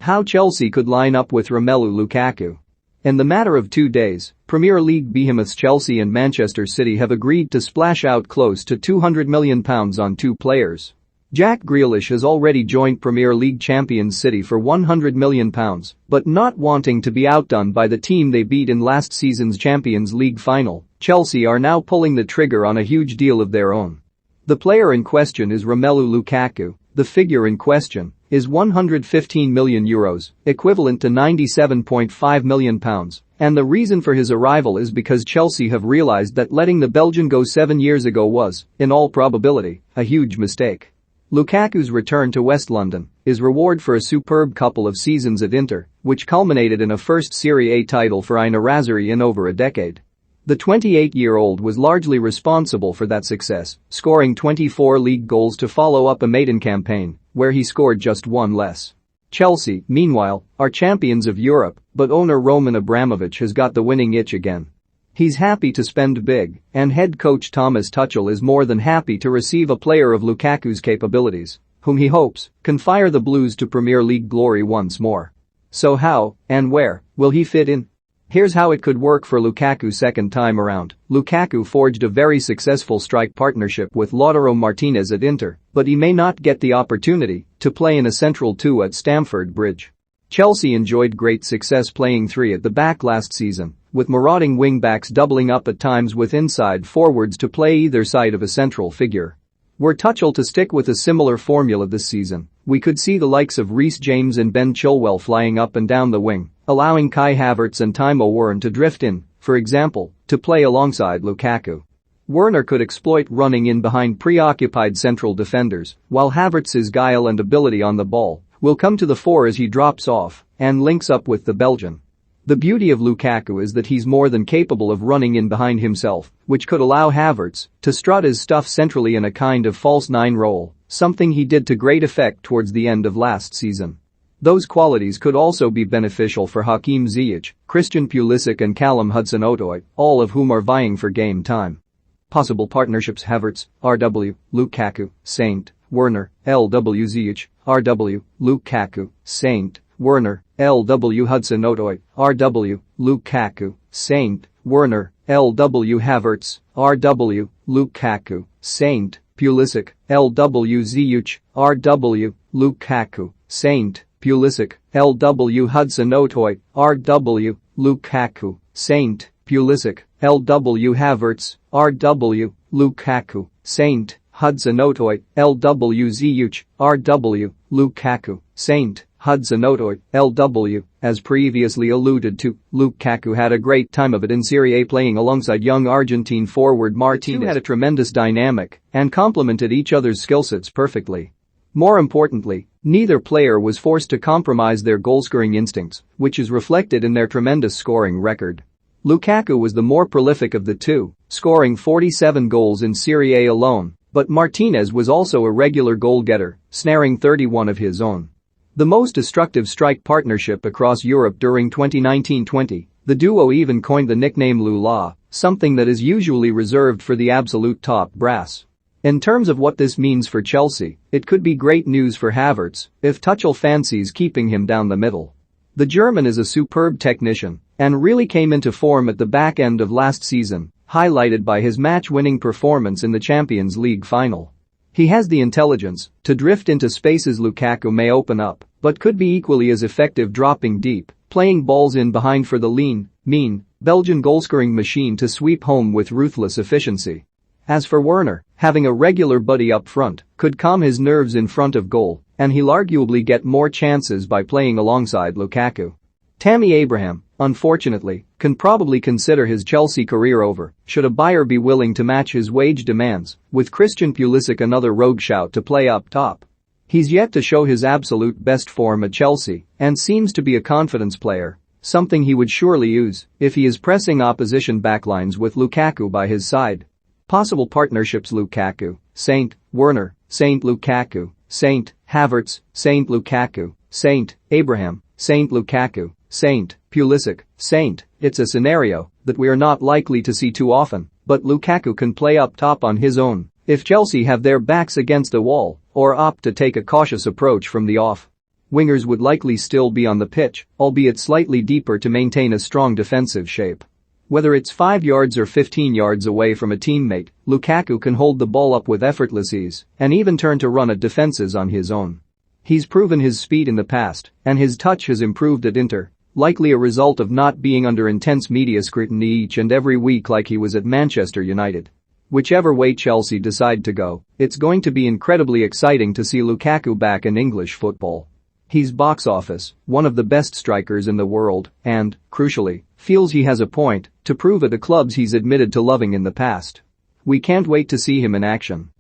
How Chelsea could line up with Romelu Lukaku. In the matter of 2 days, Premier League behemoths Chelsea and Manchester City have agreed to splash out close to £200 million on 2 players. Jack Grealish has already joined Premier League champions City for £100 million, but not wanting to be outdone by the team they beat in last season's Champions League final, Chelsea are now pulling the trigger on a huge deal of their own. The player in question is Romelu Lukaku. The figure in question is €115 million, equivalent to £97.5 million, and the reason for his arrival is because Chelsea have realized that letting the Belgian go 7 years ago was, in all probability, a huge mistake. Lukaku's return to West London is reward for a superb couple of seasons at Inter, which culminated in a first Serie A title for I Nerazzurri in over a decade. The 28-year-old was largely responsible for that success, scoring 24 league goals to follow up a maiden campaign, where he scored just 1 less. Chelsea, meanwhile, are champions of Europe, but owner Roman Abramovich has got the winning itch again. He's happy to spend big, and head coach Thomas Tuchel is more than happy to receive a player of Lukaku's capabilities, whom he hopes can fire the Blues to Premier League glory once more. So how, and where, will he fit in? Here's how it could work for Lukaku second time around. Lukaku forged a very successful strike partnership with Lautaro Martinez at Inter, but he may not get the opportunity to play in a central 2 at Stamford Bridge. Chelsea enjoyed great success playing 3 at the back last season, with marauding wing-backs doubling up at times with inside forwards to play either side of a central figure. Were Tuchel to stick with a similar formula this season, we could see the likes of Reece James and Ben Chilwell flying up and down the wing, allowing Kai Havertz and Timo Werner to drift in, for example, to play alongside Lukaku. Werner could exploit running in behind preoccupied central defenders, while Havertz's guile and ability on the ball will come to the fore as he drops off and links up with the Belgian. The beauty of Lukaku is that he's more than capable of running in behind himself, which could allow Havertz to strut his stuff centrally in a kind of false 9 role, something he did to great effect towards the end of last season. Those qualities could also be beneficial for Hakim Ziyech, Christian Pulisic and Callum Hudson-Odoi, all of whom are vying for game time. Possible partnerships: Havertz, RW, Lukaku, Saint, Werner, LW Ziyech, RW, Lukaku, Saint, Werner, LW Hudson-Odoi, RW, Lukaku, Saint, Werner, LW Havertz, RW, Lukaku, Saint, Pulisic, LW Ziyech, RW, Lukaku, Saint, Pulisic, LW Hudson-Odoi, RW, Lukaku, Saint, Pulisic, LW Havertz, RW, Lukaku, Saint, Hudson-Odoi, LW Ziyech, RW, Lukaku, Saint, Hudson-Odoi, LW. As previously alluded to, Lukaku had a great time of it in Serie A playing alongside young Argentine forward Martinez. The two had a tremendous dynamic and complemented each other's skillsets perfectly. More importantly, neither player was forced to compromise their goal-scoring instincts, which is reflected in their tremendous scoring record. Lukaku was the more prolific of the two, scoring 47 goals in Serie A alone, but Martinez was also a regular goal-getter, snaring 31 of his own. The most destructive strike partnership across Europe during 2019-20, the duo even coined the nickname Lula, something that is usually reserved for the absolute top brass. In terms of what this means for Chelsea, it could be great news for Havertz if Tuchel fancies keeping him down the middle. The German is a superb technician and really came into form at the back end of last season, highlighted by his match-winning performance in the Champions League final. He has the intelligence to drift into spaces Lukaku may open up, but could be equally as effective dropping deep, playing balls in behind for the lean, mean, Belgian goalscoring machine to sweep home with ruthless efficiency. As for Werner, having a regular buddy up front could calm his nerves in front of goal, and he'll arguably get more chances by playing alongside Lukaku. Tammy Abraham, unfortunately, can probably consider his Chelsea career over should a buyer be willing to match his wage demands, with Christian Pulisic another rogue shout to play up top. He's yet to show his absolute best form at Chelsea and seems to be a confidence player, something he would surely use if he is pressing opposition backlines with Lukaku by his side. Possible partnerships: Lukaku, Saint, Werner, Saint Lukaku, Saint, Havertz, Saint Lukaku, Saint, Abraham, Saint Lukaku, Saint, Pulisic, Saint. It's a scenario that we are not likely to see too often, but Lukaku can play up top on his own if Chelsea have their backs against the wall or opt to take a cautious approach from the off. Wingers would likely still be on the pitch, albeit slightly deeper to maintain a strong defensive shape. Whether it's 5 yards or 15 yards away from a teammate, Lukaku can hold the ball up with effortless ease and even turn to run at defenses on his own. He's proven his speed in the past, and his touch has improved at Inter, likely a result of not being under intense media scrutiny each and every week like he was at Manchester United. Whichever way Chelsea decide to go, it's going to be incredibly exciting to see Lukaku back in English football. He's box office, one of the best strikers in the world, and, crucially, feels he has a point to prove at the clubs he's admitted to loving in the past. We can't wait to see him in action.